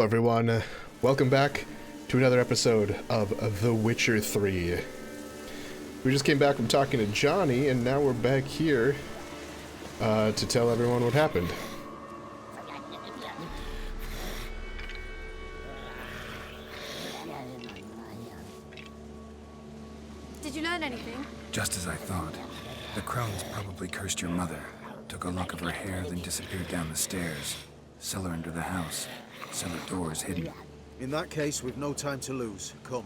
Hello everyone, welcome back to another episode of The Witcher 3. We just came back from talking to Johnny, and now we're back here to tell everyone what happened. Did you learn anything? Just as I thought. The crones probably cursed your mother, took a lock of her hair, then disappeared down the stairs. Cellar under the house. Cellar doors hidden. In that case, we've no time to lose. Come.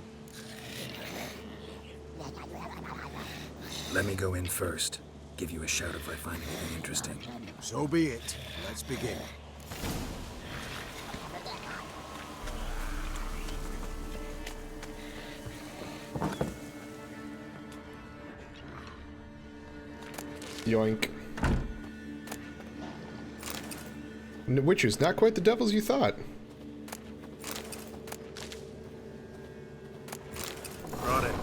Let me go in first. Give you a shout if I find anything interesting. So be it. Let's begin. Yoink. Witcher's not quite the devils you thought. Brought it.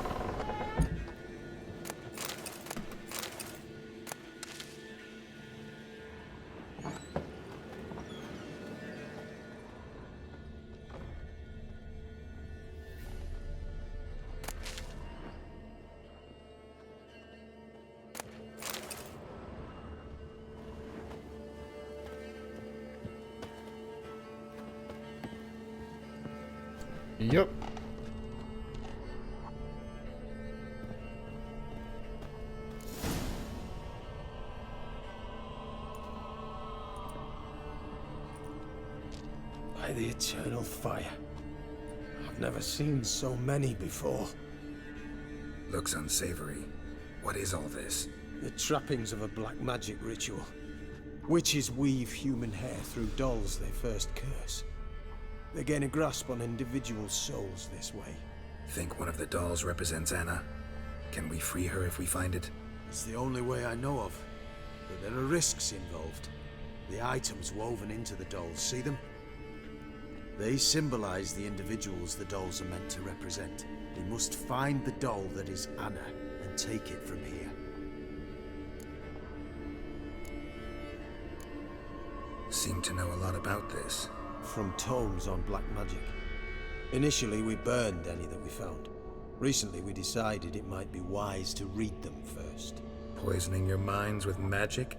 Yep. By the eternal fire. I've never seen so many before. Looks unsavory. What is all this? The trappings of a black magic ritual. Witches weave human hair through dolls they first curse. They gain a grasp on individual souls this way. Think one of the dolls represents Anna? Can we free her if we find it? It's the only way I know of. But there are risks involved. The items woven into the dolls, see them? They symbolize the individuals the dolls are meant to represent. We must find the doll that is Anna and take it from here. Seem to know a lot about this. From tomes on black magic. Initially, we burned any that we found. Recently, we decided it might be wise to read them first. Poisoning your minds with magic?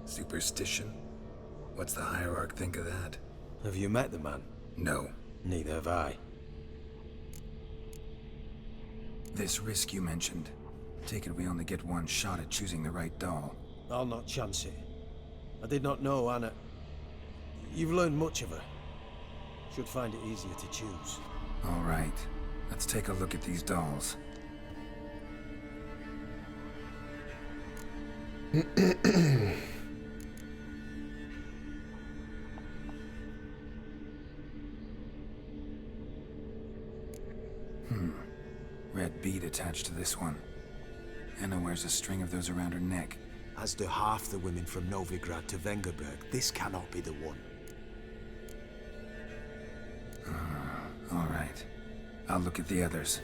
Superstition? What's the hierarch think of that? Have you met the man? No. Neither have I. This risk you mentioned. Take it we only get one shot at choosing the right doll. I'll not chance it. I did not know Anna. You've learned much of her. Should find it easier to choose. All right. Let's take a look at these dolls. Red bead attached to this one. Anna wears a string of those around her neck. As do half the women from Novigrad to Vengerberg. This cannot be the one. All right. I'll look at the others.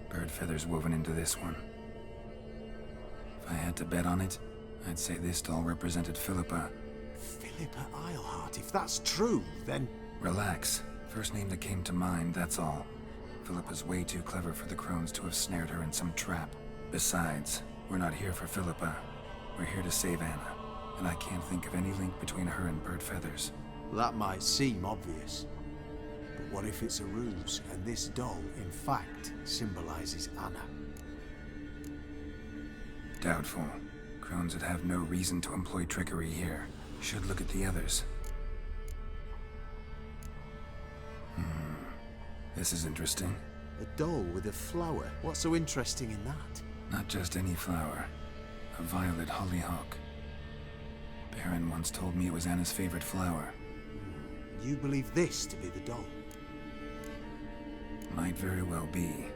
Bird feathers woven into this one. If I had to bet on it, I'd say this doll represented Philippa. Philippa Isleheart, if that's true, then... Relax. First name that came to mind, that's all. Philippa's way too clever for the crones to have snared her in some trap. Besides, we're not here for Philippa. We're here to save Anna. And I can't think of any link between her and bird feathers. That might seem obvious. But what if it's a ruse, and this doll, in fact, symbolizes Anna? Doubtful. Crones would have no reason to employ trickery here. Should look at the others. This is interesting. A doll with a flower? What's so interesting in that? Not just any flower. A violet hollyhock. Baron once told me it was Anna's favorite flower. You believe this to be the doll? Might very well be,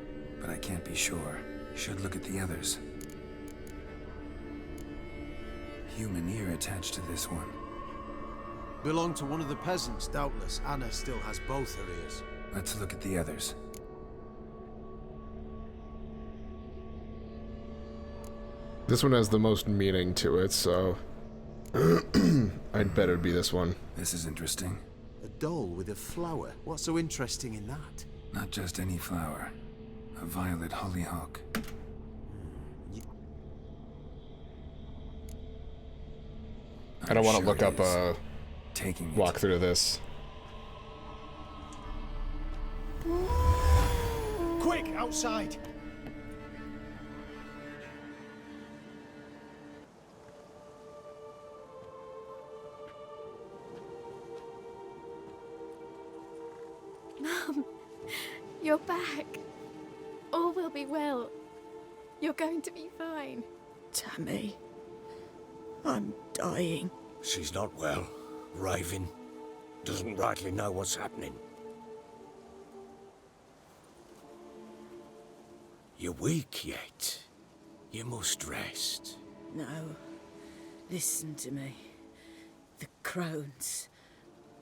but I can't be sure. Should look at the others. Human ear attached to this one. Belonged to one of the peasants, doubtless. Anna still has both her ears. Let's look at the others. This one has the most meaning to it, so I'd better be this one. This is interesting. A doll with a flower. What's so interesting in that? Not just any flower. A violet hollyhock. I don't want to Sure look up is. a Taking it. walkthrough of this. Quick, outside! Mum, you're back. All will be well. You're going to be fine. Tammy, I'm dying. She's not well. Raving. Doesn't rightly know what's happening. You're weak yet. You must rest. No, listen to me. The crones.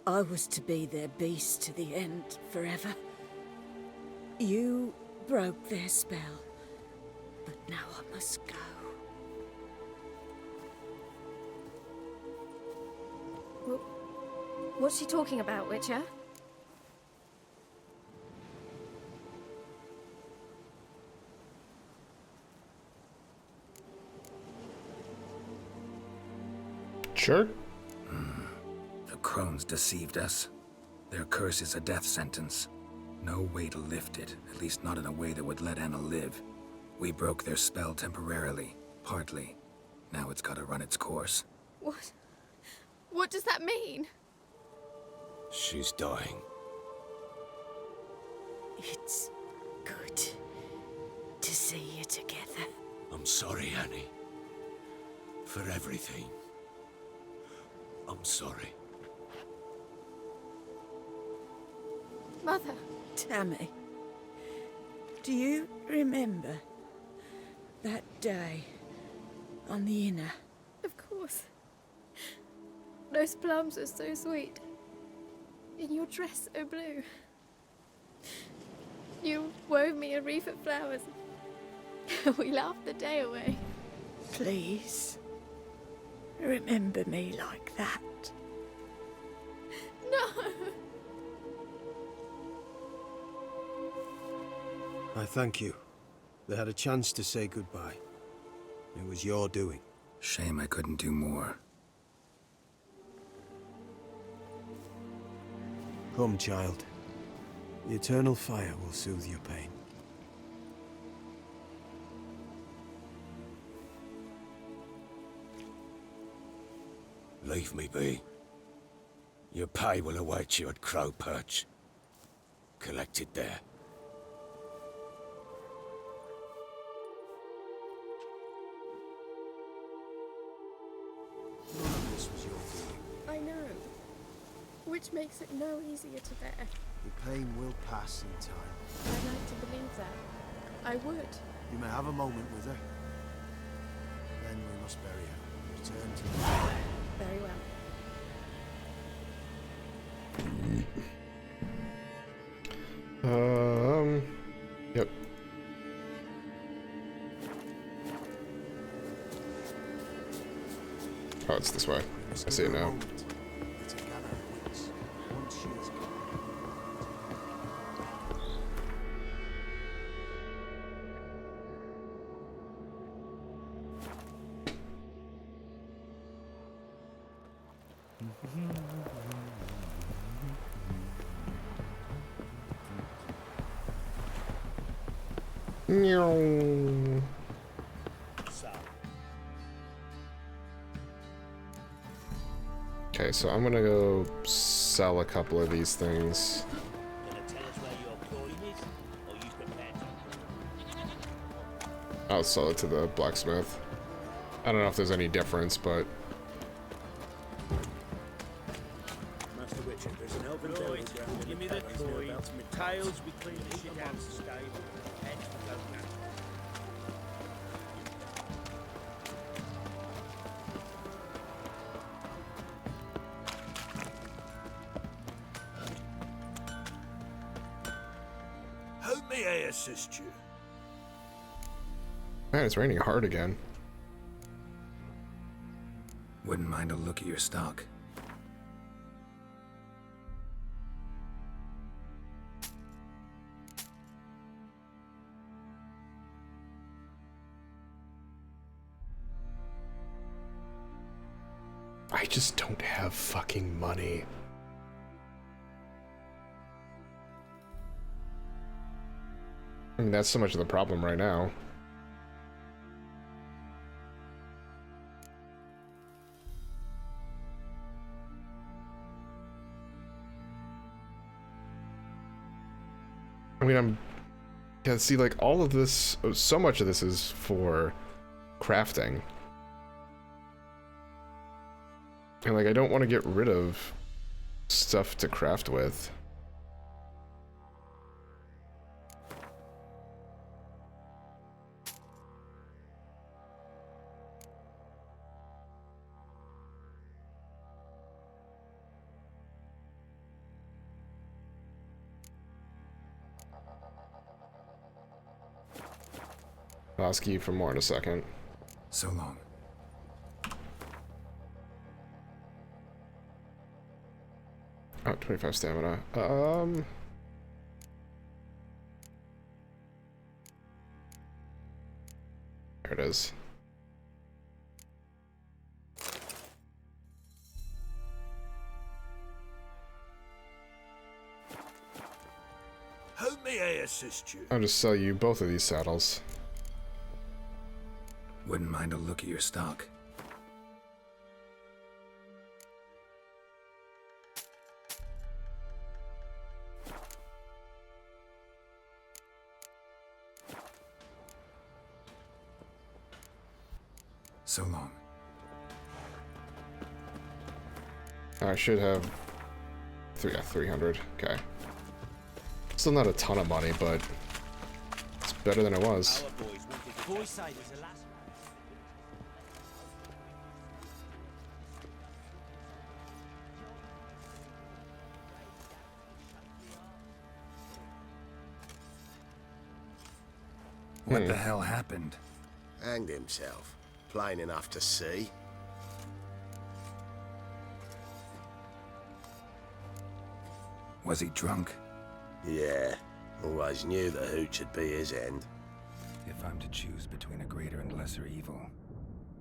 I was to be their beast to the end, forever. You broke their spell, but now I must go. What's she talking about, Witcher? Sure. The crones deceived us. Their curse is a death sentence. No way to lift it, at least not in a way that would let Anna live. We broke their spell temporarily, partly. Now it's gotta run its course. What? What does that mean? She's dying. It's good to see you together. I'm sorry, Annie. For everything. I'm sorry. Mother. Tammy, do you remember that day on the inner? Of course. Those plums are so sweet. In your dress so blue. You wove me a wreath of flowers. We laughed the day away. Please, remember me like that. No! I thank you. They had a chance to say goodbye. It was your doing. Shame I couldn't do more. Come, child. The eternal fire will soothe your pain. Leave me be. Your pay will await you at Crow Perch. Collect it there. None of this was your doing. I know. Which makes it no easier to bear. The pain will pass in time. I'd like to believe that. I would. You may have a moment with her. Then we must bury her. Return to the... Very well. Yep. Oh, it's this way. I see it now. Meow. Okay, so I'm gonna go sell a couple of these things. I'll sell it to the blacksmith. I don't know if there's any difference, but Master Witcher, there's an elven burial ground. Give me the coin. Tails, we clean the shit out of the stable. Heads, we go now. How may I assist you? man, it's raining hard again. Wouldn't mind a look at your stock. I just don't have fucking money. I mean, that's so much of the problem right now. I mean, yeah, see, like, all of this, so much of this is for crafting. And, like, I don't want to get rid of stuff to craft with. I'll ask you for more in a second. So long. Oh, 25 stamina. There it is. How may I assist you? I'll just sell you both of these saddles. Wouldn't mind a look at your stock. So long. I should have 300. Okay. Still not a ton of money, but it's better than it was. What the hell happened? Hanged himself. Plain enough to see. Was he drunk? Yeah. Always knew the hooch would be his end. If I'm to choose between a greater and lesser evil,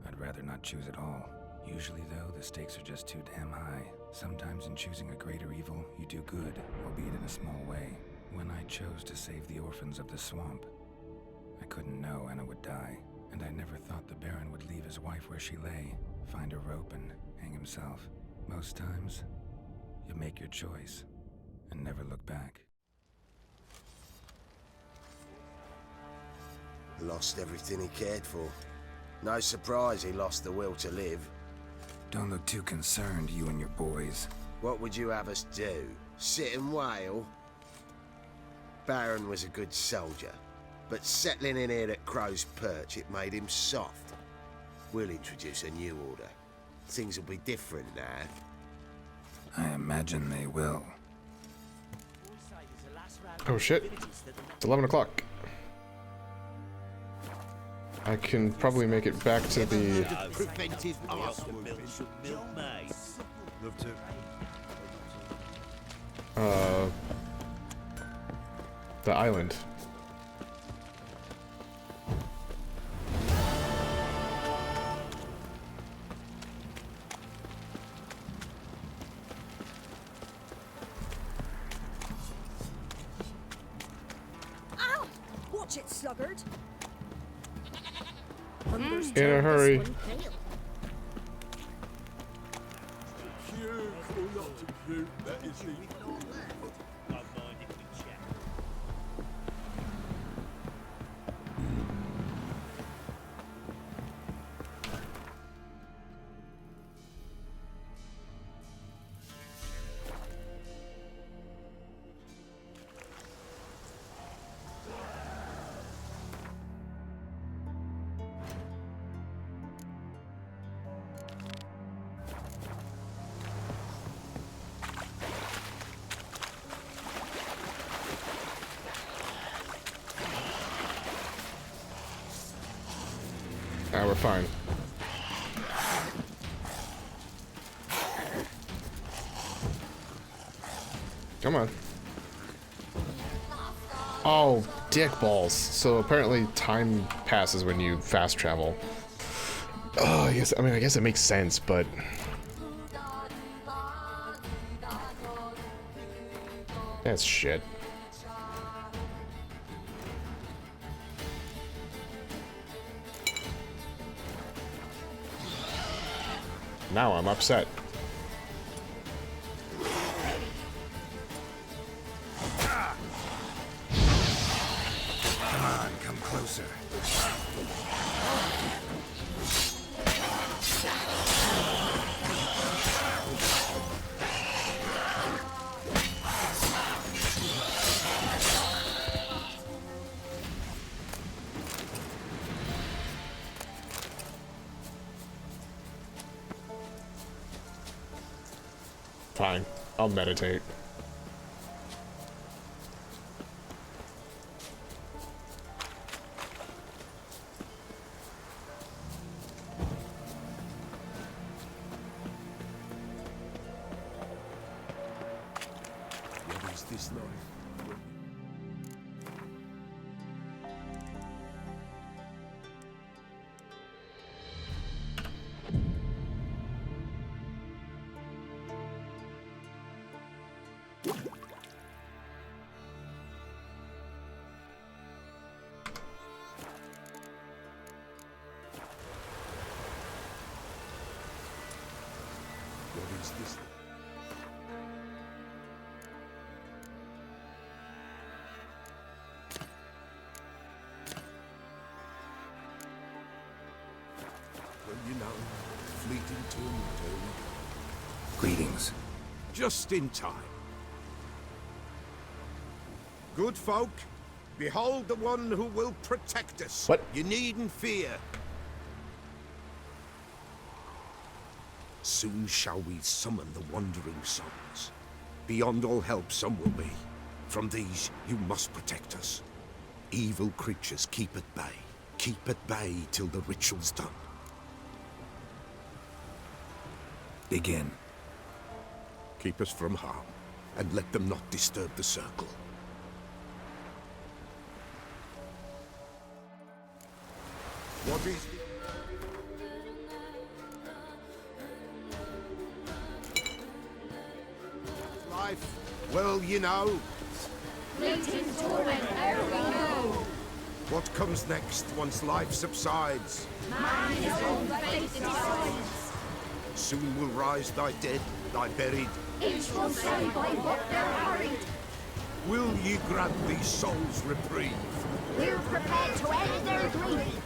I'd rather not choose at all. Usually, though, the stakes are just too damn high. Sometimes in choosing a greater evil, you do good, albeit in a small way. When I chose to save the orphans of the swamp, I couldn't know Anna would die, and I never thought the Baron would leave his wife where she lay, find a rope and hang himself. Most times, you make your choice and never look back. Lost everything he cared for. No surprise he lost the will to live. Don't look too concerned, you and your boys. What would you have us do? Sit and wail? Baron was a good soldier, but settling in here at Crow's Perch, it made him soft. We'll introduce a new order. Things will be different now. I imagine they will. Oh shit. It's 11 o'clock. I can probably make it back to the... Preventive the island. Ow! Watch it, sluggard. In a hurry. We're fine. Come on. Oh, dick balls. So apparently time passes when you fast travel. Oh, I guess it makes sense, but... That's shit. Now I'm upset. Come on, come closer. Fine, I'll meditate. What is this life? What is this? Well, you know, fleeting tomb. Greetings. Just in time. Good folk, behold the one who will protect us. What? You needn't fear. Soon shall we summon the wandering souls. Beyond all help some will be. From these you must protect us. Evil creatures keep at bay. Keep at bay till the ritual's done. Begin. Keep us from harm, and let them not disturb the circle. What is life? Well, you know. Fleeting torment, ere we know. What comes next once life subsides? Man his own fate decides. Soon will rise thy dead, thy buried. Each will say by what they're hurried. Will ye grant these souls reprieve? We're prepared to end their grief.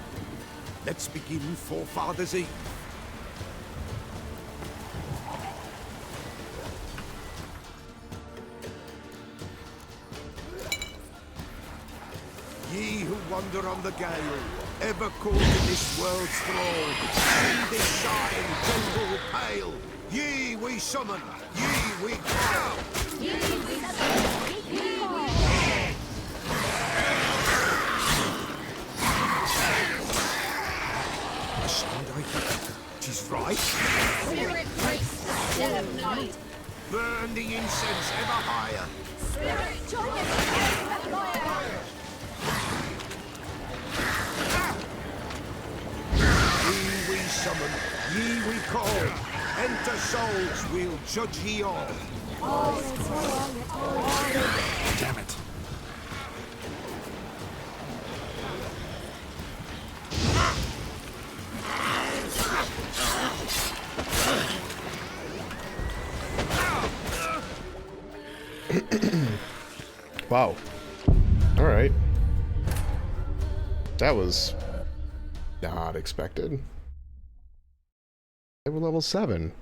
Let's begin Forefathers Eve. Ye who wander on the gale, ever caught in this world's thrall, see this shine, tremble pale. Ye we summon, ye we call. Ye we summon, ye we call. A sound I hear, 'tis right. Spirit grace the dead of night. Burn the incense ever higher. Spirit join us in the fire. Ye we summon, ye we call. Enter souls, we'll judge ye all. All is wrong, all. Damn it. Wow. Alright. That was not expected. They were level 7.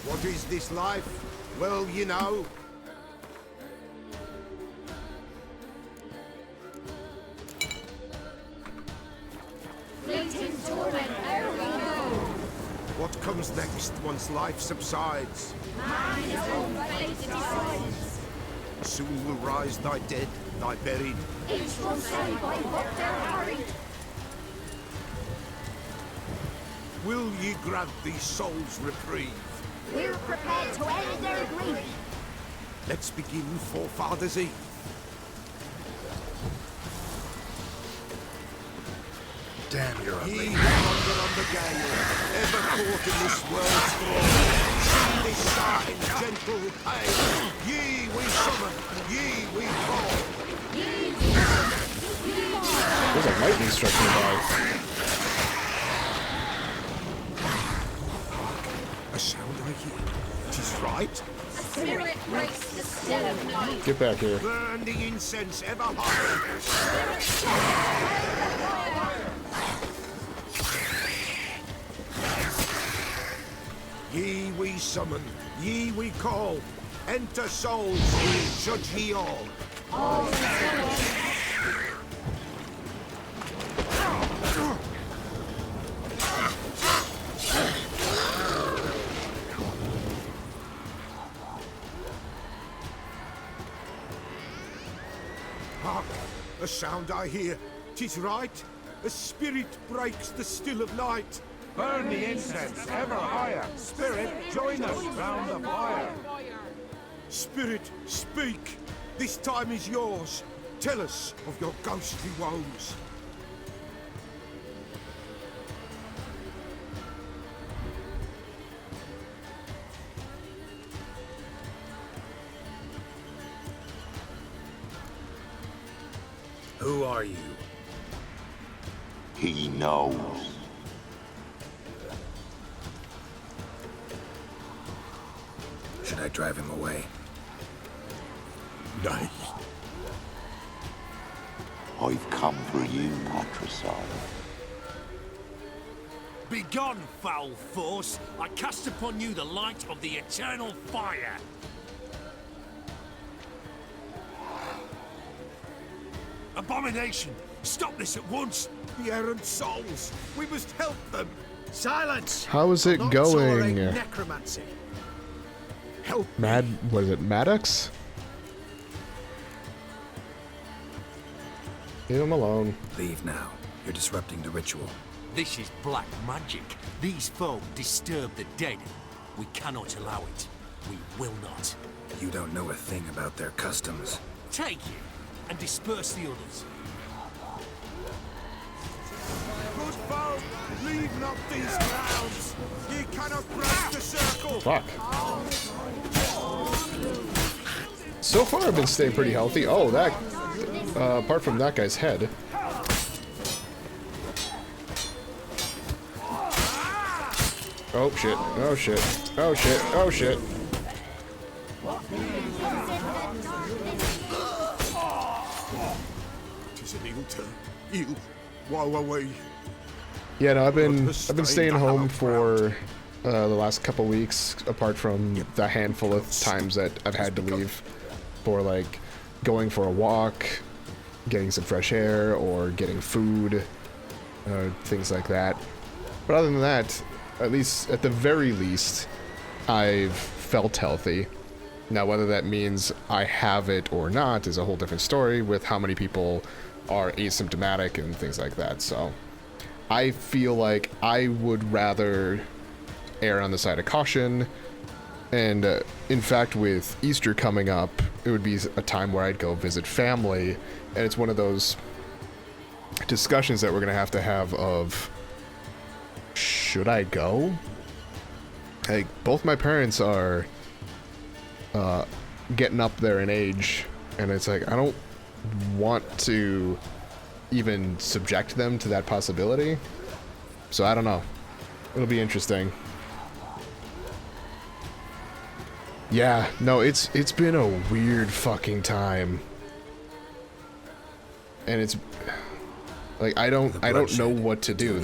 What is this life? Well, you know. Fleeting torment, ere we know. What comes next once life subsides? Man his own fate soon will rise thy dead, thy buried. Each will say by what they're hurried. Will ye grant these souls reprieve? We're prepared to end their grief. Let's begin Forefathers Eve. Damn, you're ugly. Ye who wander on the gale, ever caught in this world's thrall, see this sign, gentle pale. Ye we summon, ye we call. There's a lightning struck nearby. A sound I hear. 'Tis right. Spirit breaks the still of night. Get back here. Burn the incense ever higher. Ye we summon, ye we call. Enter souls, judge ye all. Hark, a sound I hear. 'Tis right. A spirit breaks the still of night. Burn the incense ever higher. Spirit, join us round the fire. Spirit, speak. This time is yours. Tell us of your ghostly woes. Who are you? He knows. Should I drive him away? Nay. I've come for you, patricide. Begone, foul force! I cast upon you the light of the eternal fire! Abomination! Stop this at once! The errant souls. We must help them. Silence! How is it Not going? tolerate necromancy. Help What is it, Maddox? Leave him alone. Leave now. You're disrupting the ritual. This is black magic. These folk disturb the dead. We cannot allow it. We will not. You don't know a thing about their customs. Take it and disperse the others. Good folk, leave not these grounds. Ye cannot break the circle. Fuck. So far I've been staying pretty healthy. Oh, that... apart from that guy's head. Oh shit, oh shit, oh shit, oh shit. Tis an ill turn. Ill. Woe away. Yeah, no, I've been staying home for the last couple weeks, apart from the handful of times that I've had to leave for like going for a walk, getting some fresh air, or getting food, things like that. But other than that, at least, at the very least, I've felt healthy. Now, whether that means I have it or not is a whole different story with how many people are asymptomatic and things like that. So I feel like I would rather err on the side of caution. And in fact, with Easter coming up, it would be a time where I'd go visit family. And it's one of those discussions that we're going to have of, should I go? Like, both my parents are getting up there in age, and it's like, I don't want to even subject them to that possibility. So I don't know. It'll be interesting. Yeah, no, it's been a weird fucking time. And it's like I don't know what to do.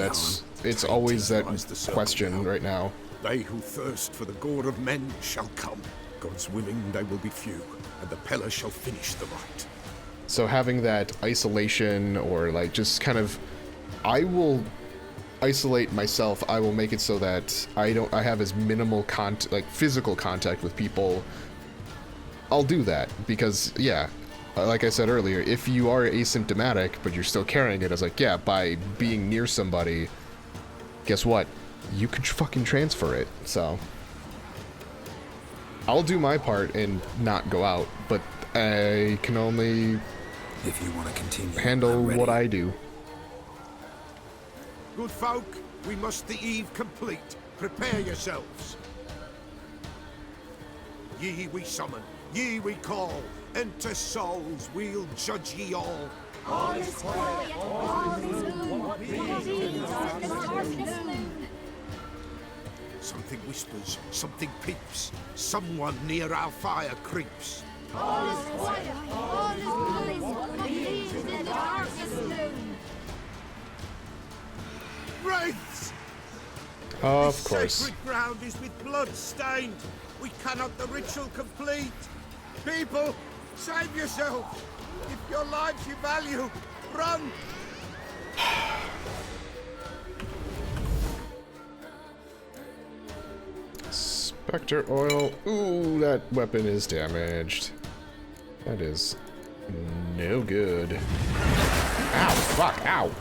It's always that question right now. They who thirst for the gore of men shall come. God's willing, they will be few, and the Peller shall finish the rite. So having that isolation, or like just kind of, I will isolate myself. I will make it so that I have as minimal physical contact with people I'll do that because, yeah, like I said earlier, if you are asymptomatic but you're still carrying it, I was like, yeah, by being near somebody, guess what? You could fucking transfer it. So I'll do my part and not go out, but I can only, if you want to continue, handle what I do. Good folk, we must the eve complete. Prepare yourselves. Ye we summon, ye we call. Enter souls, we'll judge ye all. All is quiet, all is gloom. These are the darkest moon. Something whispers, something peeps. Someone near our fire creeps. All is quiet, all is gloom. These are the darkest moon. Wraiths! Of This course. sacred ground is with blood stained. We cannot the ritual complete. People, save yourselves. If your lives you value, run. Spectre oil. Ooh, that weapon is damaged. That is no good. Ow, fuck, ow.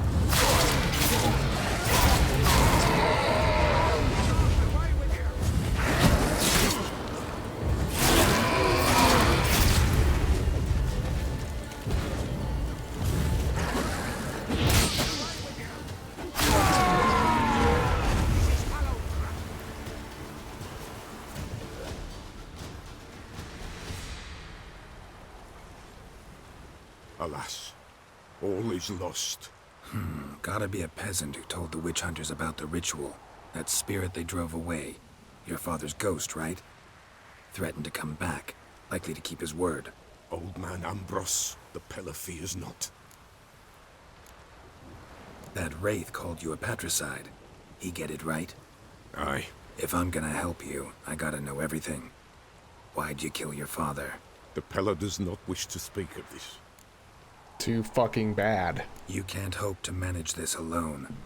Alas, all is lost. Gotta be a peasant who told the witch hunters about the ritual. That spirit they drove away. Your father's ghost, right? Threatened to come back. Likely to keep his word. Old man Ambrose, the pillar fears not. That wraith called you a patricide. He get it right? Aye. If I'm gonna help you, I gotta know everything. Why'd you kill your father? The pillar does not wish to speak of this. Too fucking bad. You can't hope to manage this alone.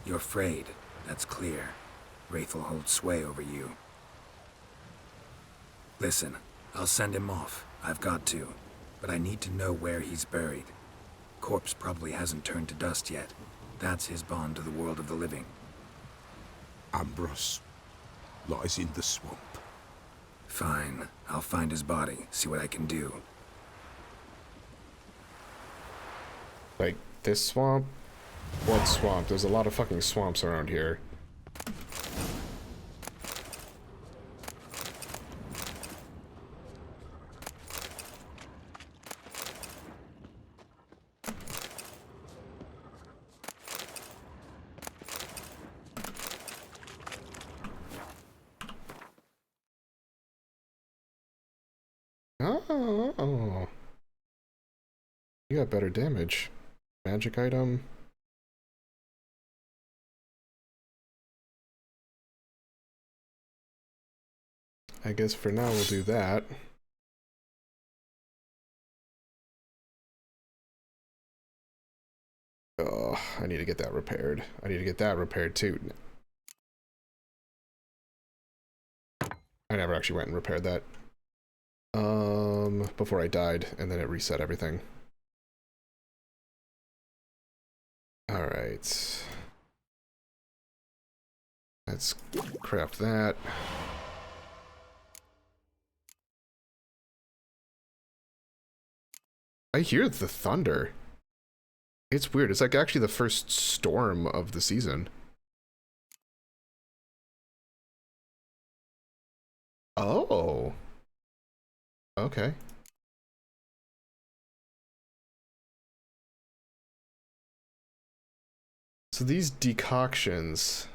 You're afraid, that's clear. Wraith will hold sway over you. Listen, I'll send him off. I've got to. But I need to know where he's buried. Corpse probably hasn't turned to dust yet. That's his bond to the world of the living. Ambrose lies in the swamp. Fine. I'll find his body, see what I can do. Like, this swamp? What swamp? There's a lot of fucking swamps around here. Oh. You got better damage. Magic item. I guess for now we'll do that. Oh, I need to get that repaired. I need to get that repaired too. I never actually went and repaired that. Before I died, and then it reset everything. Alright. Let's craft that. I hear the thunder. It's weird. It's like actually the first storm of the season. Oh. Okay. So these decoctions,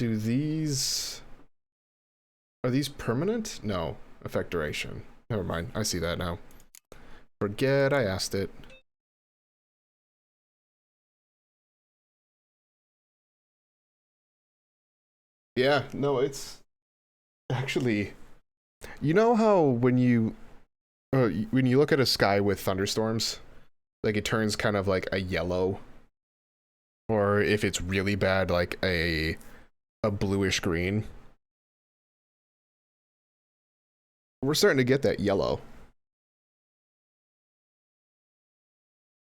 are these permanent? No, effect duration. Never mind, I see that now. Forget I asked it. Yeah, no, it's actually, you know how when you look at a sky with thunderstorms, like it turns kind of like a yellow, or if it's really bad, like a bluish green. we're starting to get that yellow.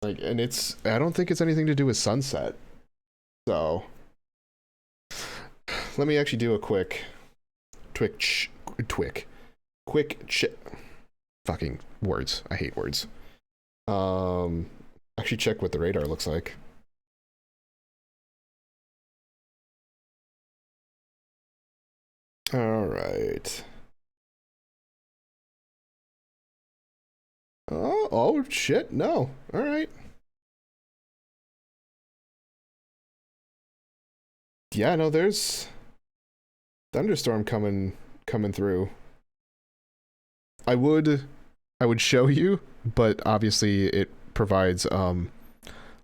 Like, and it's, I don't think it's anything to do with sunset. So, let me actually do a quick fucking words. I hate words. Actually check what the radar looks like. All right. Oh shit, no. All right. Yeah, no, there's thunderstorm coming through. I would show you, but obviously it provides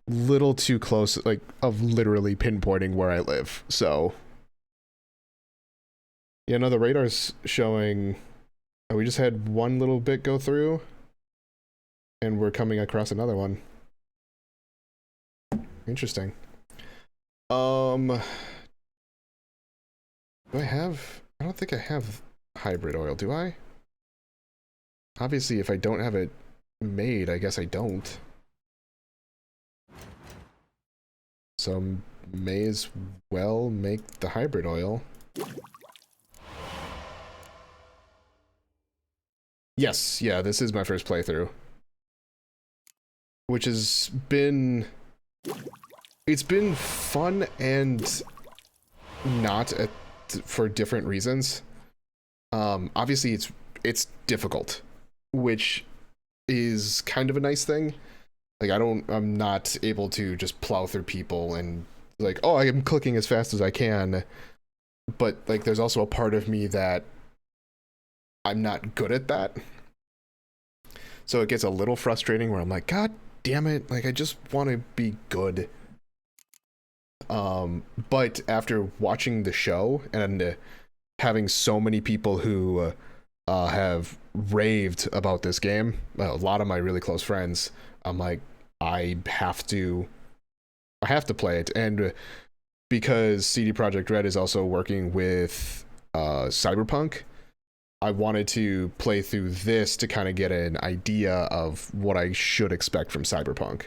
little too close, like, of literally pinpointing where I live. So yeah, no, the radar's showing. We just had one little bit go through, and we're coming across another one. Interesting. Do I have? I don't think I have hybrid oil, do I? Obviously, if I don't have it made, I guess I don't. So may as well make the hybrid oil. Yes, yeah, this is my first playthrough. Which has been... It's been fun and not for different reasons. Obviously, it's difficult, which is kind of a nice thing. Like, I'm not able to just plow through people and like, oh, I'm clicking as fast as I can. But like, there's also a part of me that I'm not good at that. So it gets a little frustrating where I'm like, God damn it. Like, I just want to be good. But after watching the show and having so many people who have raved about this game, a lot of my really close friends, I'm like, I have to play it. And because CD Projekt Red is also working with Cyberpunk, I wanted to play through this to kind of get an idea of what I should expect from Cyberpunk.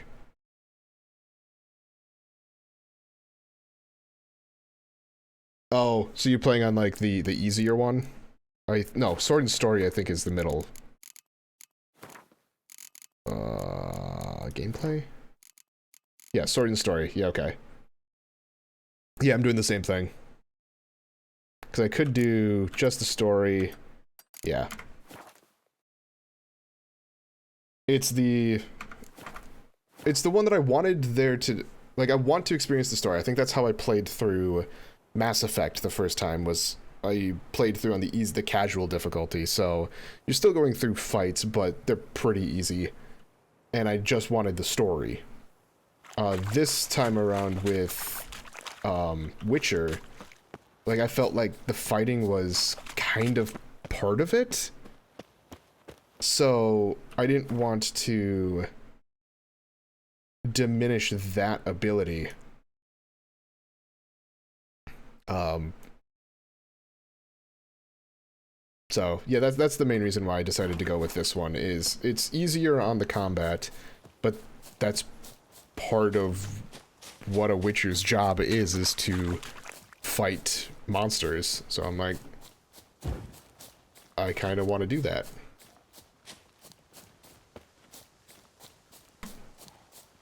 Oh, so you're playing on like the easier one? No, Sword and Story I think is the middle. Gameplay? Yeah, Sword and Story. Yeah, okay. Yeah, I'm doing the same thing. Because I could do just the story. Yeah. It's the one that I wanted there to... Like, I want to experience the story. I think that's how I played through Mass Effect the first time, was I played through on the casual difficulty. So you're still going through fights, but they're pretty easy. And I just wanted the story. This time around with Witcher, like, I felt like the fighting was kind of part of it. So I didn't want to diminish that ability. So yeah, that's the main reason why I decided to go with this one. Is it's easier on the combat, but that's part of what a Witcher's job is to fight monsters. So I'm like, I kind of want to do that.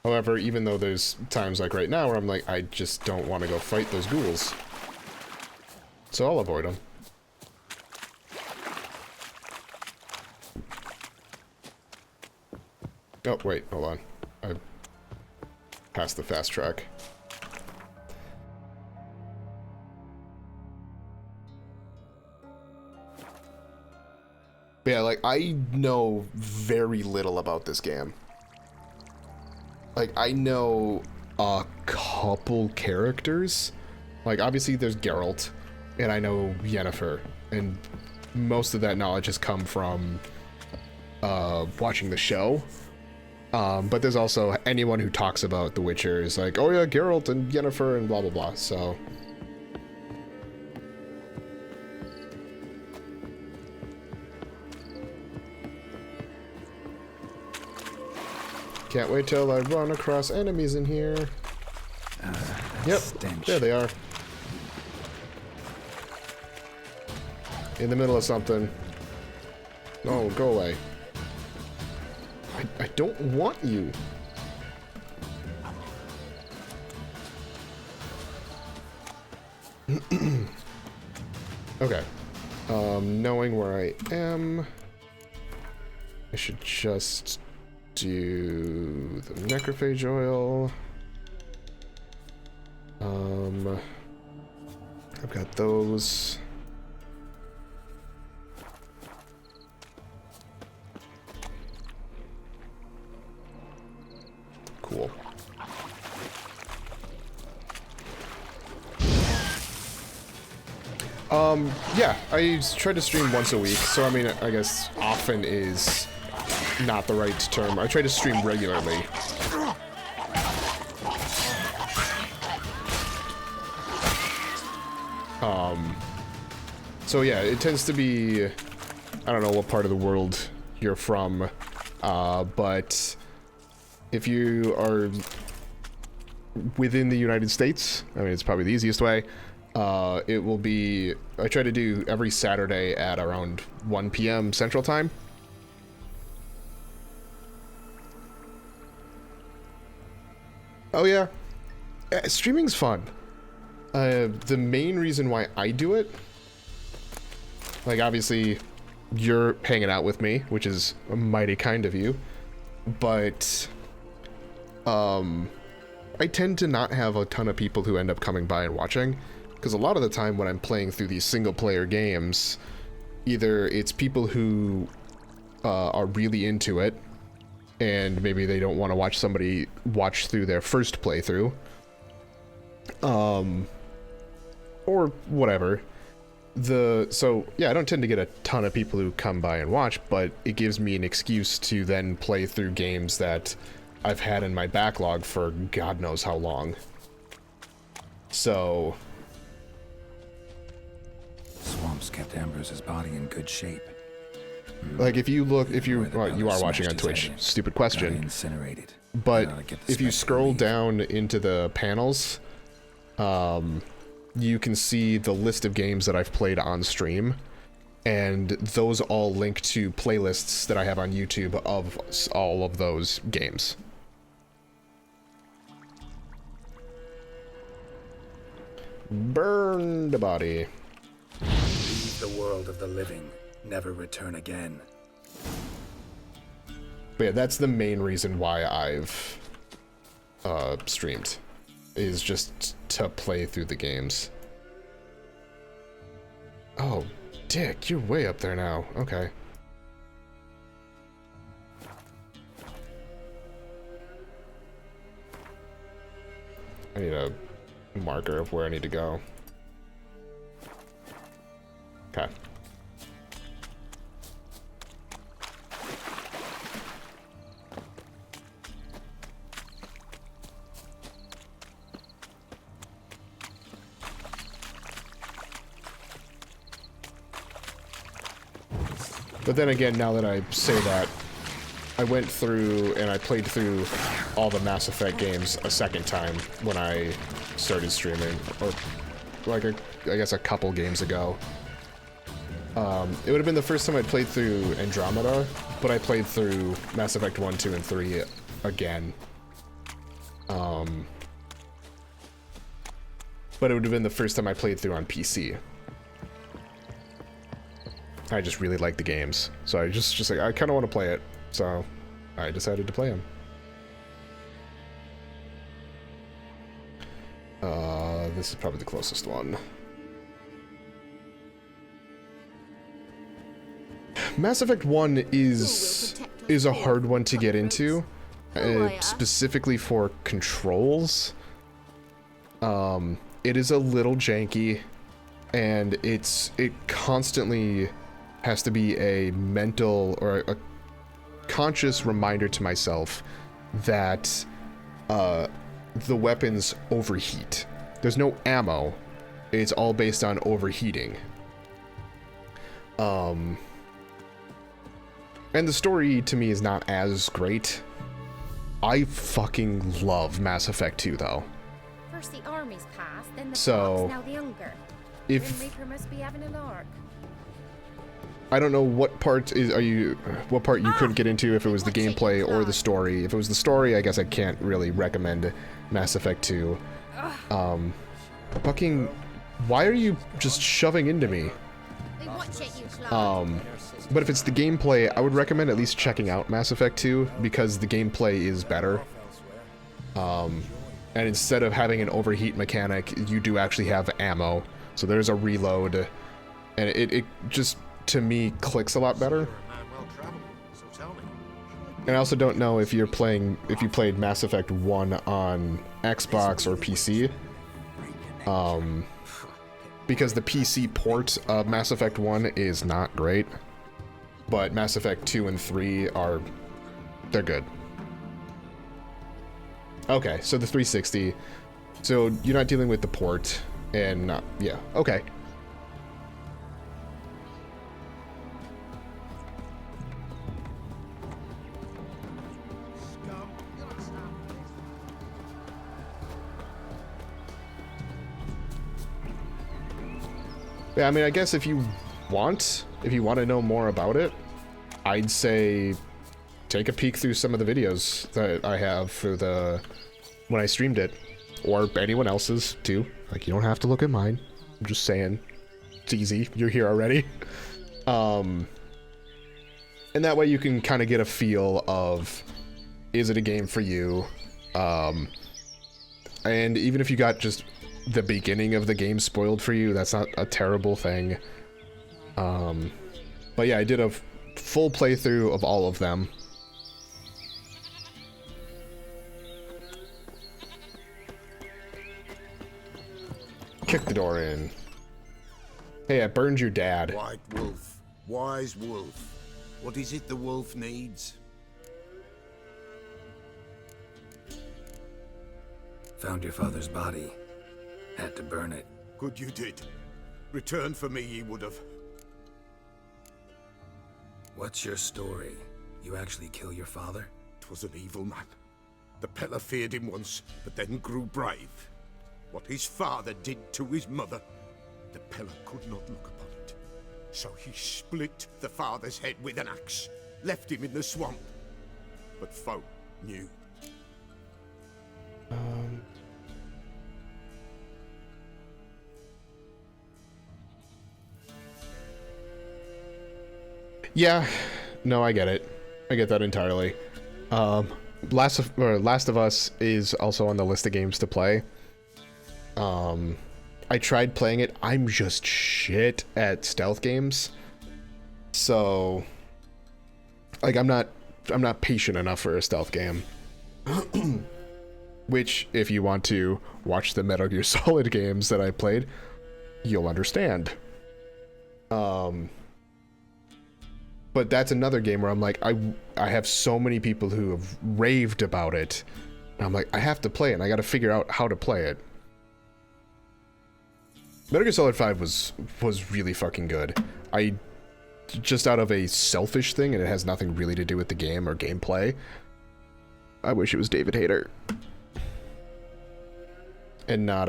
However, even though there's times like right now where I'm like, I just don't want to go fight those ghouls. So I'll avoid them. Oh, wait, hold on. I passed the fast track. But yeah, like, I know very little about this game. Like, I know a couple characters. Like, obviously there's Geralt, and I know Yennefer, and most of that knowledge has come from watching the show. But there's also anyone who talks about The Witcher is like, oh yeah, Geralt and Yennefer and blah blah blah, so... Can't wait till I run across enemies in here. Yep, stench. there they are. In the middle of something. No, go away. I don't want you. Okay. Knowing where I am, I should just do the necrophage oil. I've got those. Cool. Yeah, I try to stream once a week, so I mean, I guess often is not the right term. I try to stream regularly. So yeah, it tends to be, I don't know what part of the world you're from, but if you are within the United States, I mean, it's probably the easiest way. It will be, I try to do every Saturday at around 1 p.m. Central Time. Oh yeah, streaming's fun. The main reason why I do it, like obviously you're hanging out with me, which is mighty kind of you, but I tend to not have a ton of people who end up coming by and watching, because a lot of the time when I'm playing through these single player games, either it's people who are really into it and maybe they don't want to watch somebody watch through their first playthrough, or whatever. So yeah, I don't tend to get a ton of people who come by and watch, but it gives me an excuse to then play through games that I've had in my backlog for God knows how long. So Swamps kept Ambrose's body in good shape. like if you look, well, you are watching on Twitch, stupid question, Incinerated. but if you scroll down into the panels, you can see the list of games that I've played on stream, and those all link to playlists that I have on YouTube of all of those games. Burn the body. Leave the world of the living, never return again. But yeah, that's the main reason why I've streamed, is just to play through the games. Oh, Dick, you're way up there now. Okay. I need a marker of where I need to go. Okay. But then again, now that I say that, I went through and I played through all the Mass Effect games a second time when I started streaming, or like I guess a couple games ago. It would have been the first time I played through Andromeda, but I played through Mass Effect 1, 2, and 3 again. But it would have been the first time I played through on PC. I just really like the games, so I just like, I kind of want to play it, so I decided to play them. This is probably the closest one. Mass Effect 1 is a hard one to get into, specifically for controls. It is a little janky, and it constantly has to be a mental or a conscious reminder to myself that the weapons overheat. There's no ammo. It's all based on overheating. And the story to me is not as great. I fucking love Mass Effect 2 though. First the armies passed, then the So, fox, now the Unger. if Grim Reaper must be having a lark. I don't know what part you couldn't get into, if it was the gameplay or the story. If it was the story, I guess I can't really recommend Mass Effect 2. Fucking, why are you just shoving into me? But if it's the gameplay, I would recommend at least checking out Mass Effect 2 because the gameplay is better. And instead of having an overheat mechanic, you do actually have ammo. So there's a reload, and it just, to me, clicks a lot better. And I also don't know if you played Mass Effect 1 on Xbox or PC. Because the PC port of Mass Effect 1 is not great. But Mass Effect 2 and 3 they're good. Okay, so the 360. So you're not dealing with the port, and yeah, okay. Yeah, I mean, I guess if you want to know more about it, I'd say take a peek through some of the videos that I have for when I streamed it, or anyone else's too. Like, you don't have to look at mine. I'm just saying, it's easy. You're here already. And that way you can kind of get a feel of, is it a game for you? And even if you got just the beginning of the game spoiled for you, that's not a terrible thing. But yeah, I did a full playthrough of all of them. Kick the door in. Hey, I burned your dad. White wolf, wise wolf. What is it the wolf needs? Found your father's body. Had to burn it. Good you did. Return for me ye would have. What's your story? You actually kill your father? 'Twas an evil man. The Peller feared him once, but then grew brave. What his father did to his mother, the Peller could not look upon it. So he split the father's head with an axe, left him in the swamp. But folk knew. Yeah, no, I get it. I get that entirely. Last of Us is also on the list of games to play. I tried playing it. I'm just shit at stealth games. So, like, I'm not patient enough for a stealth game. Which, if you want to watch the Metal Gear Solid games that I played, you'll understand. But that's another game where I'm like, I have so many people who have raved about it. And I'm like, I have to play it, and I gotta figure out how to play it. Metal Gear Solid 5 was really fucking good. Just out of a selfish thing, and it has nothing really to do with the game or gameplay, I wish it was David Hayter. And not,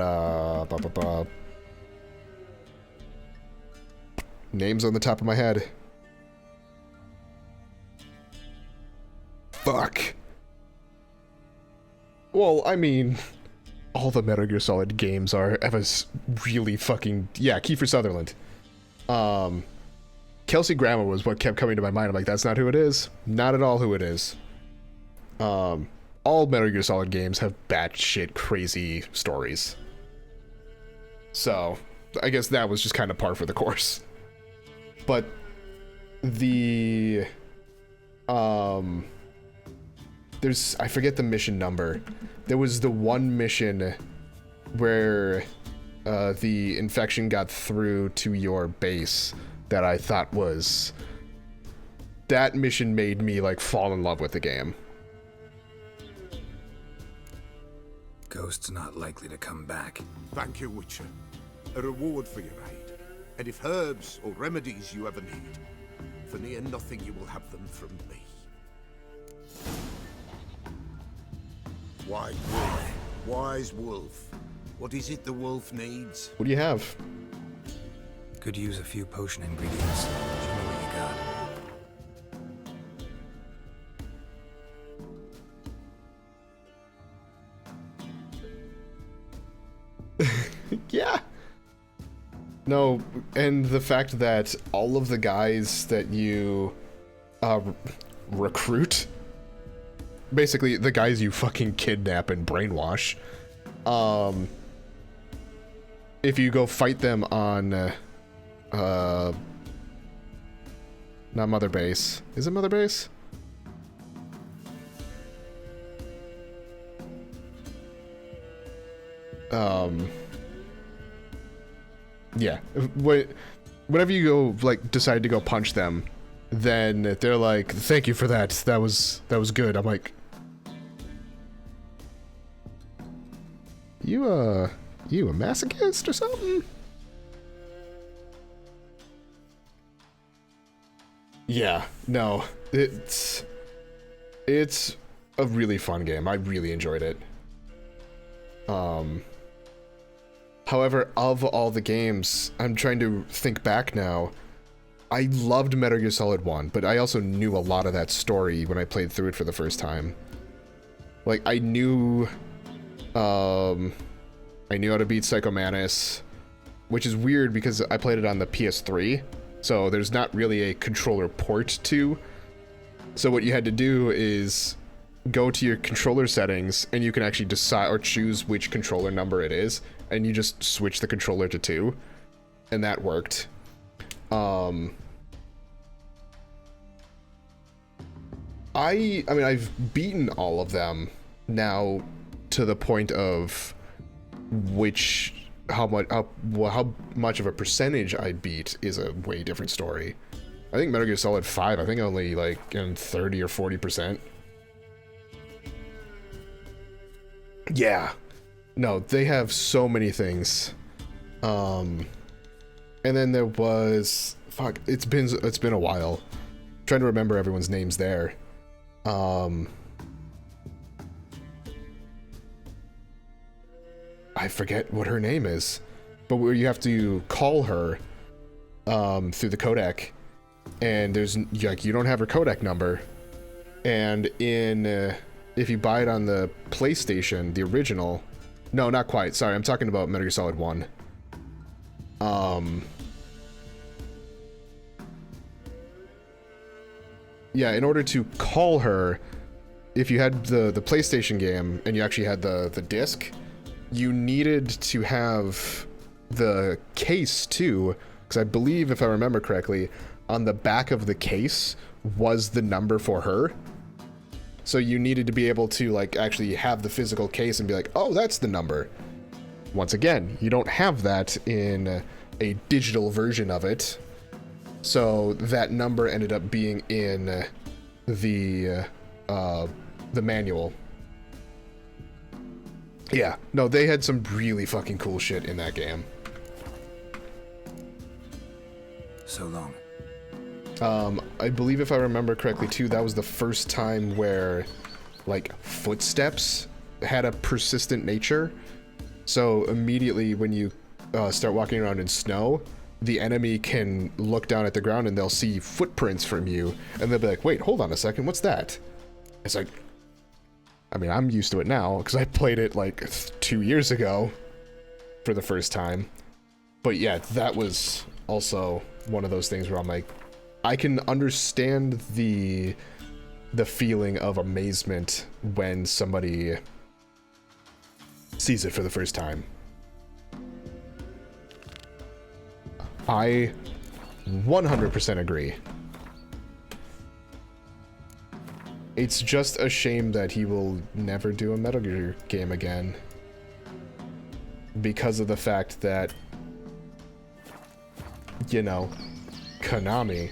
names on the top of my head. Fuck. Well, I mean, all the Metal Gear Solid games have a really fucking... Yeah, Kiefer Sutherland. Kelsey Grammer was what kept coming to my mind. I'm like, that's not who it is. Not at all who it is. All Metal Gear Solid games have batshit crazy stories. So, I guess that was just kind of par for the course. But the... I forget the mission number. There was the one mission where the infection got through to your base that I thought was... That mission made me, like, fall in love with the game. Ghost's not likely to come back. Thank you, Witcher. A reward for your aid. And if herbs or remedies you ever need, for near nothing you will have them from me. White wolf. Wise wolf. What is it the wolf needs? What do you have? Could use a few potion ingredients. Should know what you got. Yeah. No, and the fact that all of the guys that you recruit, basically the guys you fucking kidnap and brainwash, if you go fight them on not Mother Base. Is it Mother Base? Yeah. Whenever you go, like, decide to go punch them, then they're like, thank you for that. That was good. I'm like, you a masochist or something? Yeah, no, it's a really fun game. I really enjoyed it. However, of all the games, I'm trying to think back now. I loved Metal Gear Solid 1, but I also knew a lot of that story when I played through it for the first time. Like, I knew how to beat Psycho Mantis, which is weird because I played it on the PS3, so there's not really a controller port to. So what you had to do is go to your controller settings, and you can actually decide or choose which controller number it is, and you just switch the controller to 2, and that worked. I mean, I've beaten all of them now to the point of how much of a percentage I beat is a way different story. I think Metal Gear Solid 5, I think only like in 30 or 40%. Yeah. No, they have so many things. And then there was, fuck, it's been a while. I'm trying to remember everyone's names there. I forget what her name is, but where you have to call her through the codec, and there's like, you don't have her codec number, and if you buy it on the PlayStation, the original, no, not quite, sorry, I'm talking about Metal Gear Solid 1. Yeah, in order to call her, if you had the PlayStation game and you actually had the disc, you needed to have the case too, because I believe, if I remember correctly, on the back of the case was the number for her. So you needed to be able to like actually have the physical case and be like, oh, that's the number. Once again, you don't have that in a digital version of it. So that number ended up being in the manual. Yeah, no, they had some really fucking cool shit in that game. So long. I believe, if I remember correctly too, that was the first time where like footsteps had a persistent nature. So immediately when you start walking around in snow, the enemy can look down at the ground and they'll see footprints from you, and they'll be like, wait, hold on a second, what's that? It's like, I mean, I'm used to it now because I played it like 2 years ago for the first time. But yeah, that was also one of those things where I'm like, I can understand the feeling of amazement when somebody sees it for the first time. I 100% agree. It's just a shame that he will never do a Metal Gear game again, because of the fact that, you know, Konami.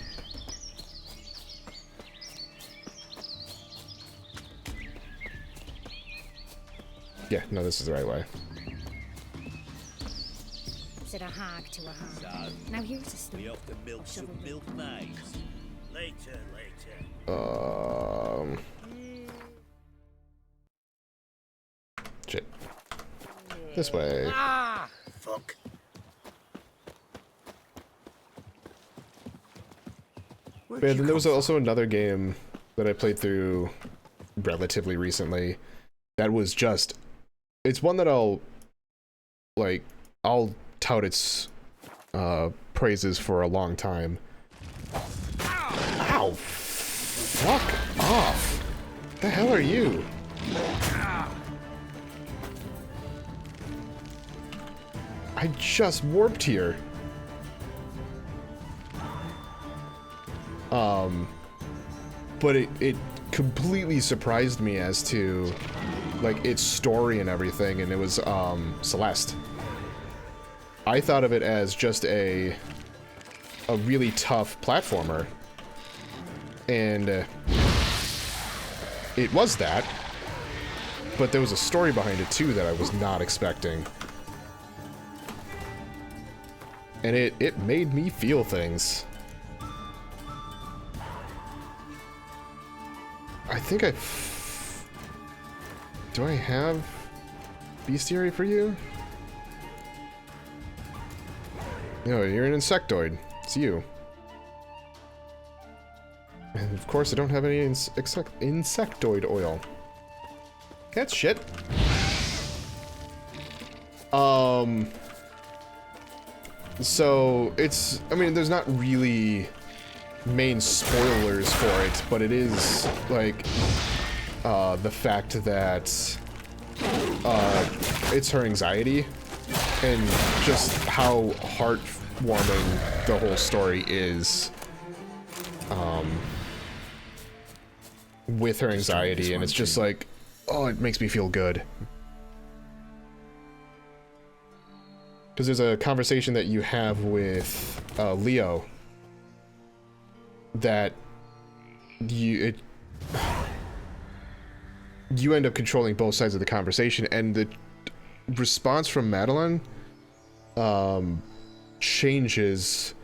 Yeah, no, this is the right way. Said a hag to a hag. Now here's a story. We have to milk some milkmaids. Later. This way. Ah! Fuck. Yeah, then there was also another game that I played through relatively recently that was just... It's one that I'll tout its praises for a long time. Ow! Fuck off! The hell are you? I just warped here. But it completely surprised me as to, like, its story and everything, and it was, Celeste. I thought of it as just a really tough platformer. And it was that, but there was a story behind it too that I was not expecting. And it made me feel things. I think do I have bestiary for you? No, you're an insectoid. It's you. And of course I don't have any insectoid oil. That's shit. So it's, I mean, there's not really main spoilers for it, but it is like the fact that it's her anxiety and just how heartwarming the whole story is with her anxiety, and it's just like, oh, it makes me feel good. Because there's a conversation that you have with Leo that you end up controlling both sides of the conversation, and the response from Madeline changes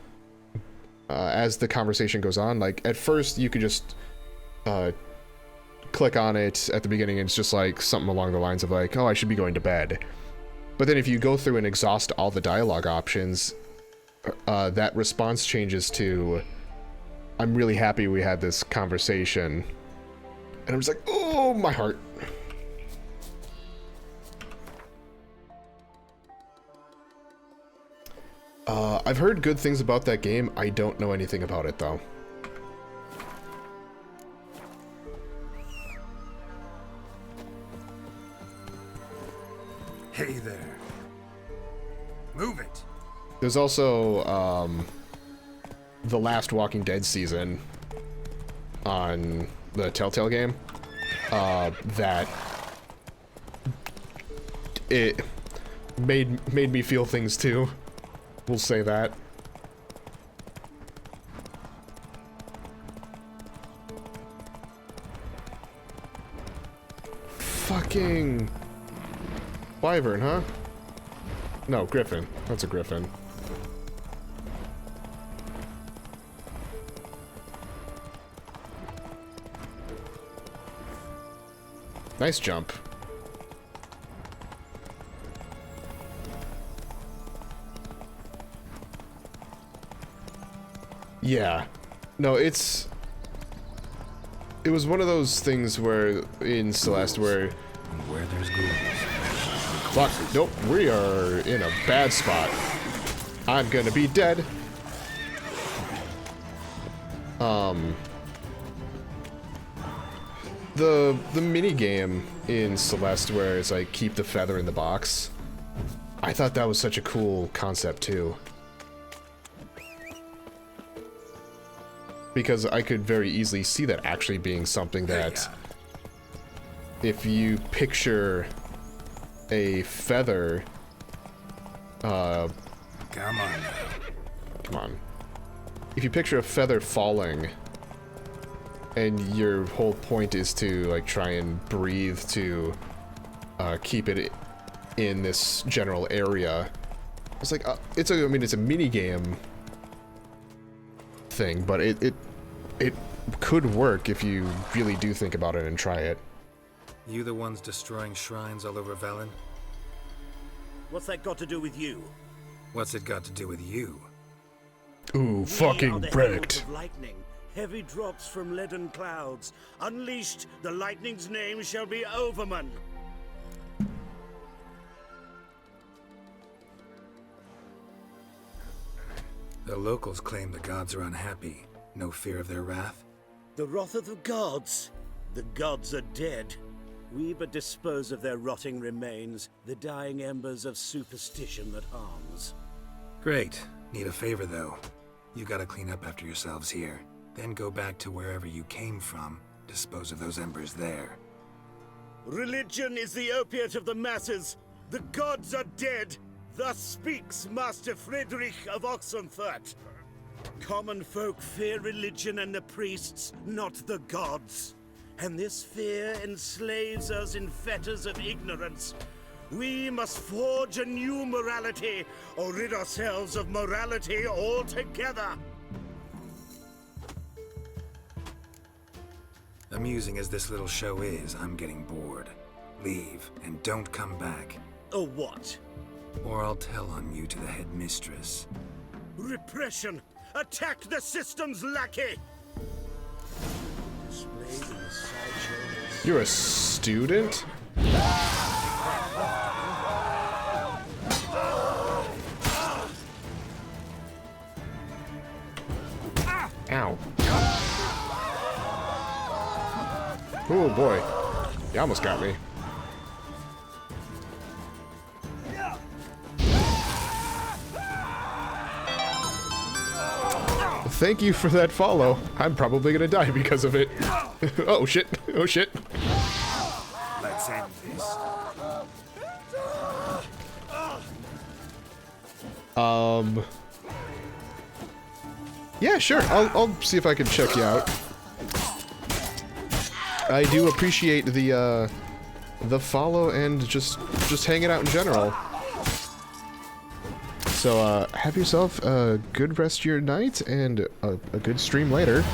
as the conversation goes on. Like, at first you could just click on it at the beginning and it's just like something along the lines of like, oh, I should be going to bed. But then if you go through and exhaust all the dialogue options, that response changes to, I'm really happy we had this conversation. And I'm just like, oh, my heart. I've heard good things about that game. I don't know anything about it, though. Hey there. Move it. There's also the last Walking Dead season on the Telltale game that it made me feel things too. We'll say that. Fucking Wyvern, huh? No, Griffin. That's a Griffin. Nice jump. Yeah. No, it was one of those things where, in Celeste, where there's ghouls. Fuck, nope, we are in a bad spot. I'm gonna be dead. The mini game in Celeste where it's like keep the feather in the box, I thought that was such a cool concept too. Because I could very easily see that actually being something that, if you picture a feather, come on. If you picture a feather falling, and your whole point is to like try and breathe to keep it in this general area, it's like it's a mini game thing, but it could work if you really do think about it and try it. You the ones destroying shrines all over Velen? What's that got to do with you? What's it got to do with you? Ooh, fucking wrecked. Lightning, heavy drops from leaden clouds. Unleashed, the lightning's name shall be Overman. The locals claim the gods are unhappy. No fear of their wrath? The wrath of the gods. The gods are dead. We but dispose of their rotting remains, the dying embers of superstition that harms. Great. Need a favor, though. You gotta clean up after yourselves here. Then go back to wherever you came from. Dispose of those embers there. Religion is the opiate of the masses. The gods are dead. Thus speaks Master Friedrich of Oxenfurt. Common folk fear religion and the priests, not the gods. And this fear enslaves us in fetters of ignorance. We must forge a new morality, or rid ourselves of morality altogether. Amusing as this little show is, I'm getting bored. Leave, and don't come back. Or what? Or I'll tell on you to the headmistress. Repression! Attack the system's lackey! Displayed in the sideshow. You're a student? Ow. Oh boy. You almost got me. Thank you for that follow. I'm probably gonna die because of it. Oh shit. Oh shit. Let's end this. Yeah, sure. I'll see if I can check you out. I do appreciate the follow and just hanging out in general. So, have yourself a good rest of your night and a good stream later.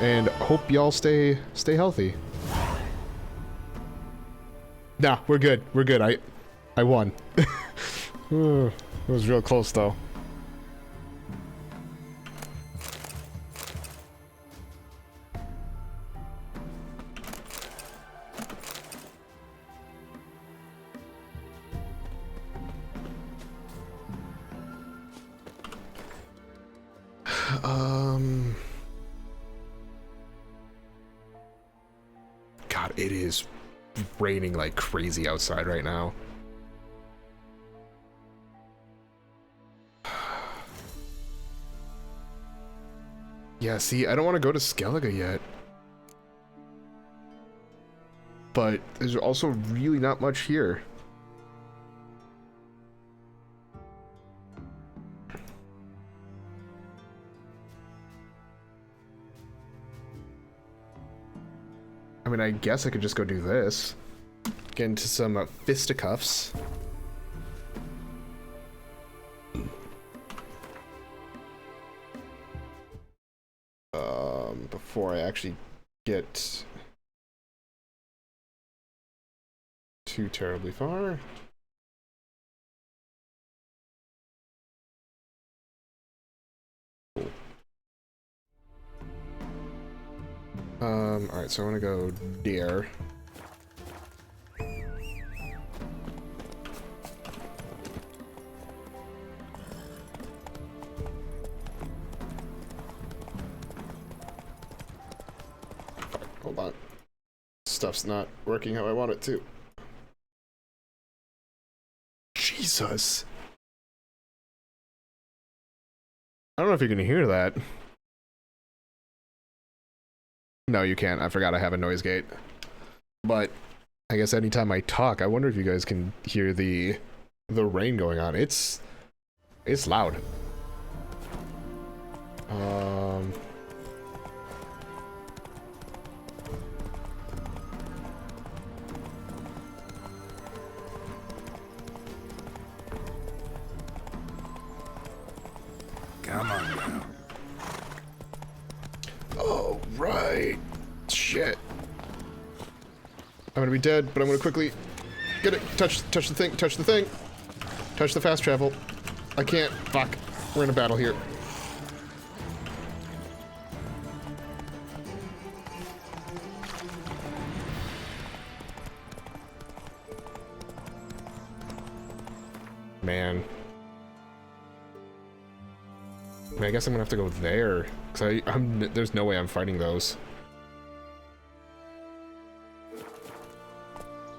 And hope y'all stay healthy. Nah, we're good. We're good. I won. It was real close though. God, it is raining like crazy outside right now. Yeah, see, I don't want to go to Skellige yet. But there's also really not much here. I mean, I guess I could just go do this. Get into some fisticuffs. Before I actually get too terribly far. Cool. Alright, so I want to go there. Hold on. Stuff's not working how I want it to. Jesus. I don't know if you can hear that. No, you can't. I forgot I have a noise gate. But I guess anytime I talk, I wonder if you guys can hear the rain going on. It's loud. Come on now. Oh, right. Shit. I'm gonna be dead, but I'm gonna quickly get it. Touch the thing, touch the thing. Touch the fast travel. I can't. Fuck. We're in a battle here. Man. I guess I'm gonna have to go there. Because there's no way I'm fighting those.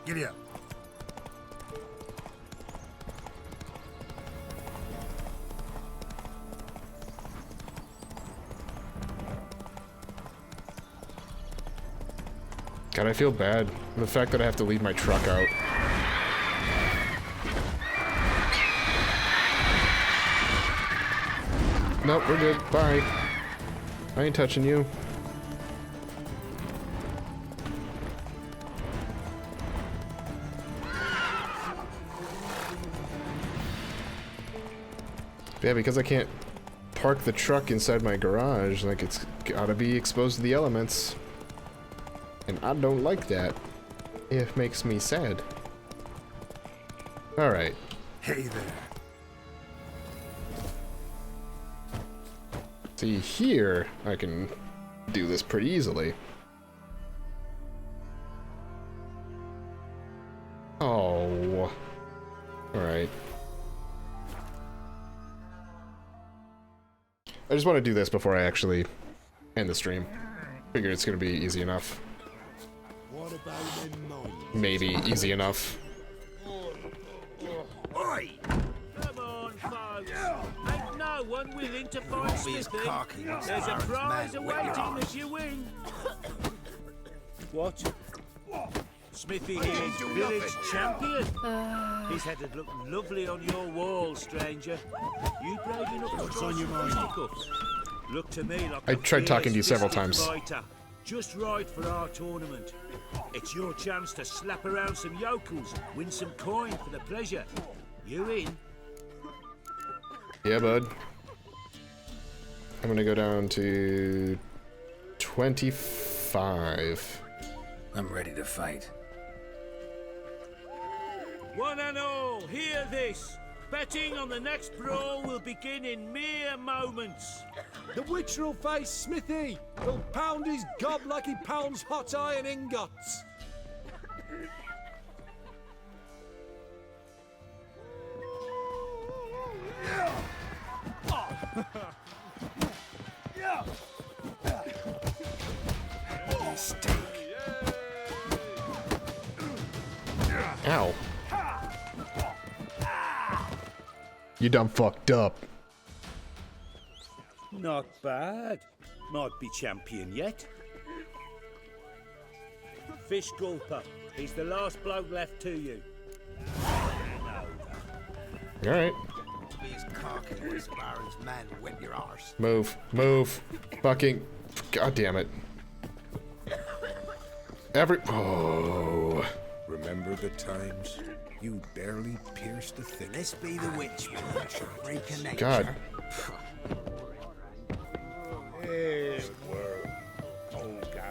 Giddy up. God, I feel bad. The fact that I have to leave my truck out. Nope, we're good. Bye. I ain't touching you. Yeah, because I can't park the truck inside my garage, like it's gotta be exposed to the elements. And I don't like that. It makes me sad. Alright. Hey there. See, here, I can do this pretty easily. Oh. Alright. I just want to do this before I actually end the stream. Figure it's going to be easy enough. What about them moles? Maybe easy enough. Oi! Come on, folks. Ain't no one willing to fight Smithy. There's a prize awaiting if you win. What? Smithy here's village champion. His head'd look lovely on your wall, stranger. You brave enough to try some fisticuffs? Look to me like I tried talking to you several fierce times. fighter. Just right for our tournament. It's your chance to slap around some yokels, win some coin for the pleasure. You in? Yeah, bud. I'm gonna go down to 25. I'm ready to fight. One and all, hear this. Betting on the next brawl will begin in mere moments. The Witcher will face Smithy. He'll pound his gob like he pounds hot iron ingots. Ow. You done fucked up. Not bad. Might be champion yet. Fish Gulper. He's the last bloke left to you. Alright. Be as cocky as Baron's man wet your arse. Move. Move. Fucking. God damn it. Oh. Remember the times you barely pierced the thicket? This be the witch, freak of nature. God.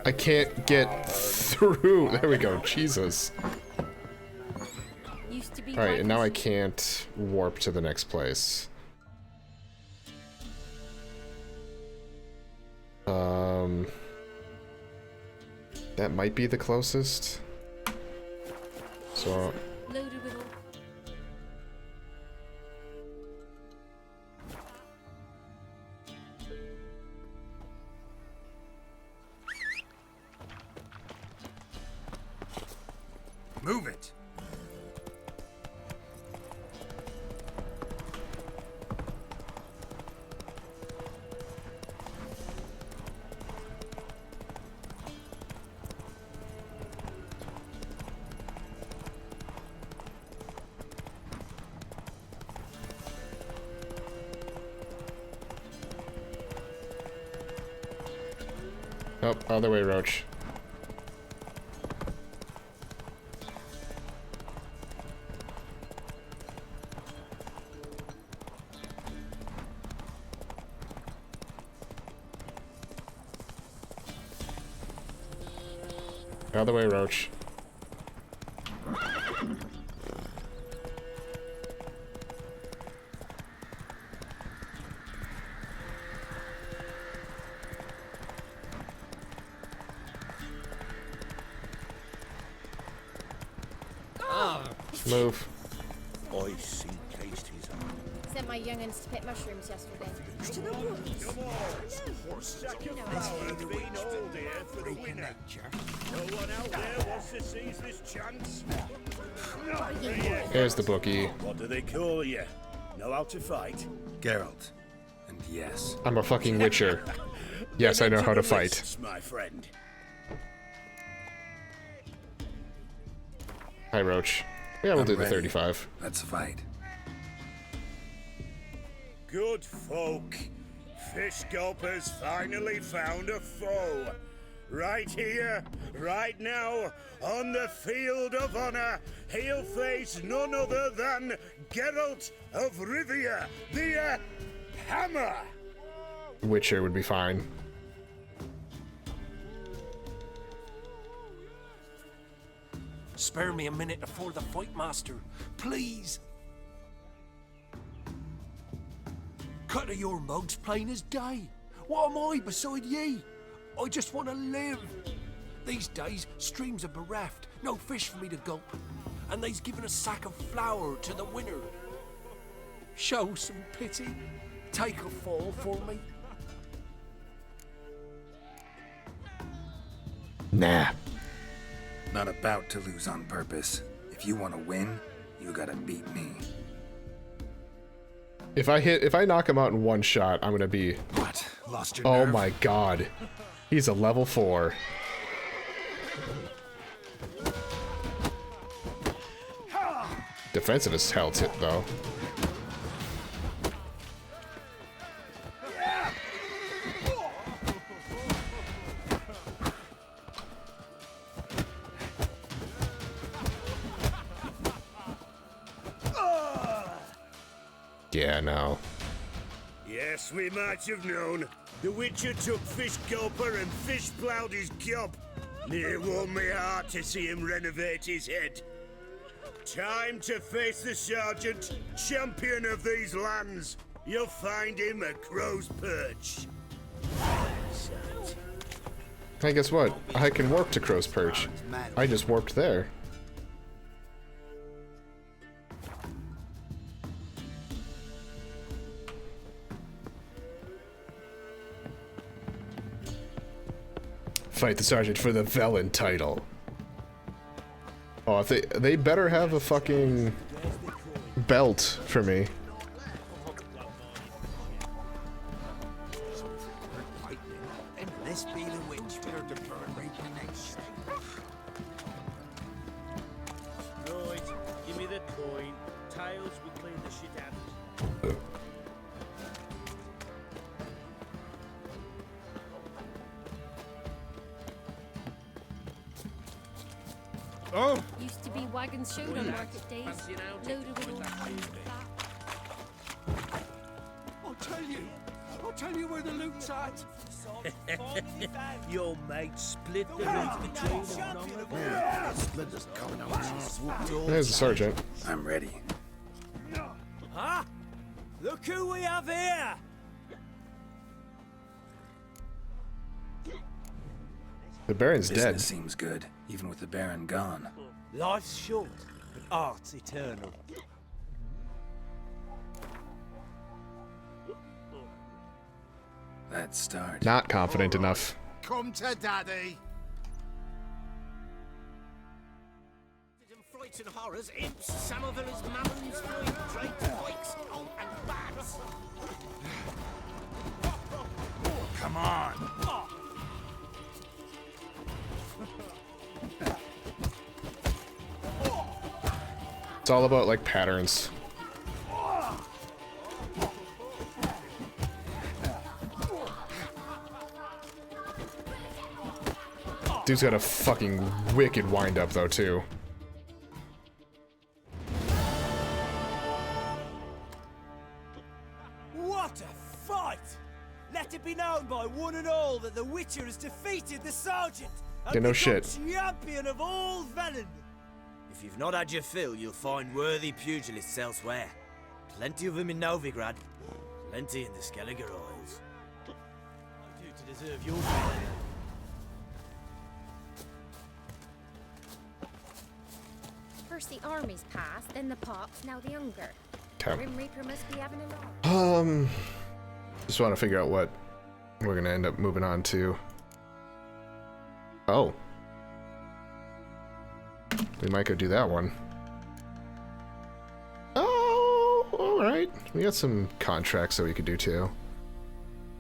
I can't get through. There we go. Jesus. Alright, and now I can't warp to the next place. That might be the closest. So... Loaded with all. Move it! Oh, other way, Roach. Other way, Roach. Move. I see cased his arm. Sent my young'uns to pick mushrooms yesterday. Been all here for the winner. No one out there wants to seize this chance. There's the bookie. What do they call you? Know how to fight? Geralt. And yes. I'm a fucking witcher. Yes, I know how to fight. Risks, my friend. Hi, Roach. Yeah, we'll I'm do the ready. 35. Let's fight. Good folk. Fish gulpers finally found a foe. Right here, right now, on the field of honor, he'll face none other than Geralt of Rivia, the Hammer. Witcher would be fine. Spare me a minute before the fight, master. Please. Cut of your mugs plain as day. What am I beside ye? I just want to live. These days, streams are bereft. No fish for me to gulp. And they's given a sack of flour to the winner. Show some pity. Take a fall for me. Nah. Not about to lose on purpose. If you want to win, you gotta beat me. If I knock him out in one shot, I'm gonna be... What? Lost your Oh nerve? my god. He's a level 4. Defensive as hell, though. Yeah, no. Yes, we might have known. The Witcher took Fish Gulper and fish ploughed his gob. It warmed me heart to see him renovate his head. Time to face the Sergeant, champion of these lands. You'll find him at Crow's Perch. Hey, guess what? I can warp to Crow's Perch. I just warped there. Fight the Sergeant for the Velen title. Oh, if they better have a fucking belt for me. And this be the witch we're to burn next. Right, give me the coin. Tails will clean the shit out of it. Oh! Used to be wagons showed on market days, loaded with all kinds of fat. I'll tell you where the loot's at. Your mate split the loot between them long ago. Splinters coming out. There's the Sergeant. I'm ready. Huh? Look who we have here! The Baron's Business dead. seems good, even with the Baron gone. Life's short, but art's eternal. Let's start. Not confident enough. Come to daddy. Frights and horrors, imps, Samovillas, mammons, drakes, pikes, and bats. Come on! It's all about, like, patterns. Dude's got a fucking wicked wind-up, though, too. What a fight! Let it be known by one and all that the Witcher has defeated the Sergeant and Yeah, no become shit. champion of all Velen. If you've not had your fill, you'll find worthy pugilists elsewhere. Plenty of them in Novigrad, plenty in the Skelliger Isles. I do to deserve your For First the armies passed, then the pox, now the hunger. Okay. Grim Reaper must be having a lot. Just want to figure out what we're gonna end up moving on to. Oh. We might go do that one. Oh, alright. We got some contracts that we could do too.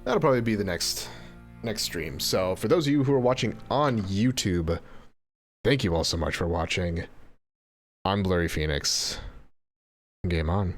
That'll probably be the next stream. So for those of you who are watching on YouTube, thank you all so much for watching. I'm Blurry Phoenix. Game on.